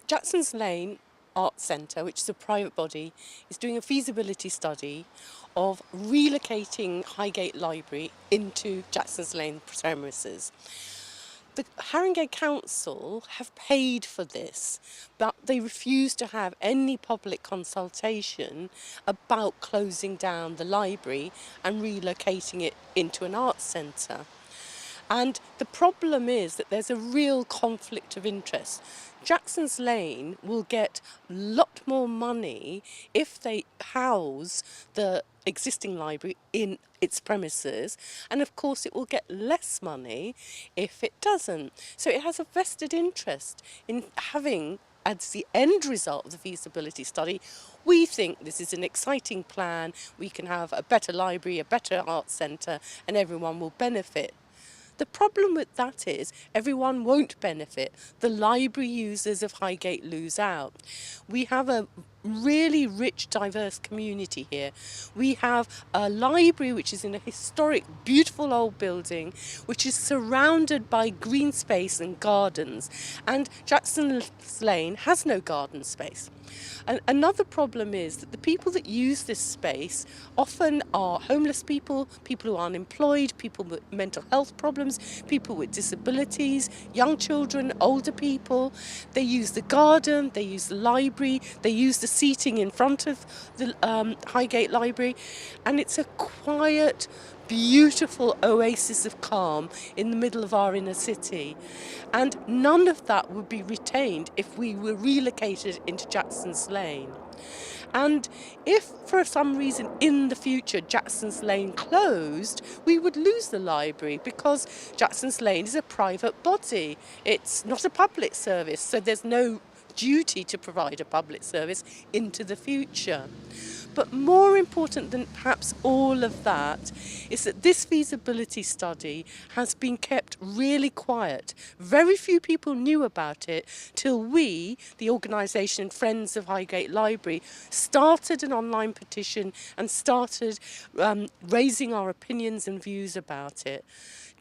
Jackson's Lane Art Centre, which is a private body, is doing a feasibility study of relocating Highgate Library into Jackson's Lane premises. The Haringey Council have paid for this, but they refuse to have any public consultation about closing down the library and relocating it into an arts centre. And the problem is that there's a real conflict of interest. Jackson's Lane will get a lot more money if they house the existing library in its premises, and of course it will get less money if it doesn't. So it has a vested interest in having, as the end result of the feasibility study, we think this is an exciting plan, we can have a better library, a better arts centre, and everyone will benefit. The problem with that is everyone won't benefit. The library users of Highgate lose out. We have a really rich, diverse community here. We have a library which is in a historic, beautiful old building, which is surrounded by green space and gardens. And Jackson's Lane has no garden space. And another problem is that the people that use this space often are homeless people, people who are unemployed, people with mental health problems, people with disabilities, young children, older people. They use the garden, they use the library, they use the seating in front of the Highgate Library, and it's a quiet, beautiful oasis of calm in the middle of our inner city. And none of that would be retained if we were relocated into Jackson's Lane. And if for some reason in the future Jackson's Lane closed, we would lose the library because Jackson's Lane is a private body. It's not a public service, so there's no duty to provide a public service into the future. But more important than perhaps all of that is that this feasibility study has been kept really quiet. Very few people knew about it till we, the organisation Friends of Highgate Library, started an online petition and started raising our opinions and views about it.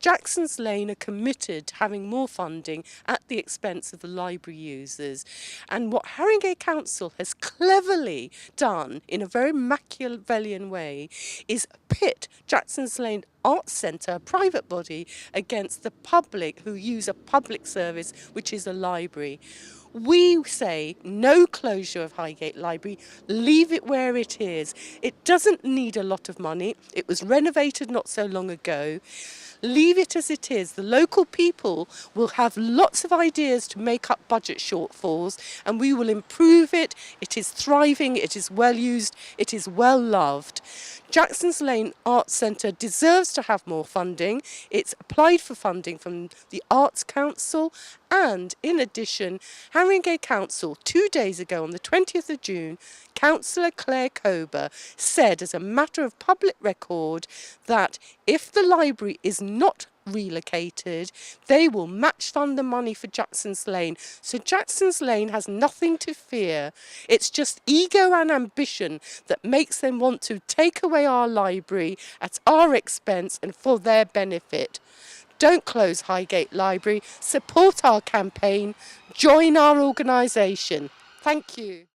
Jackson's Lane are committed to having more funding at the expense of the library users. And what Haringey Council has cleverly done in a very Machiavellian way is pit Jackson's Lane Arts Centre, a private body, against the public who use a public service, which is a library. We say no closure of Highgate Library, leave it where it is. It doesn't need a lot of money. It was renovated not so long ago. Leave it as it is. The local people will have lots of ideas to make up budget shortfalls, and we will improve it. It is thriving, it is well used, it is well loved. Jackson's Lane Arts Centre deserves to have more funding. It's applied for funding from the Arts Council, and in addition, Haringey Council 2 days ago on the 20th of June, Councillor Claire Kober said as a matter of public record that if the library is not relocated, they will match fund the money for Jackson's Lane. So Jackson's Lane has nothing to fear. It's just ego and ambition that makes them want to take away our library at our expense and for their benefit. Don't close Highgate Library. Support our campaign. Join our organisation. Thank you.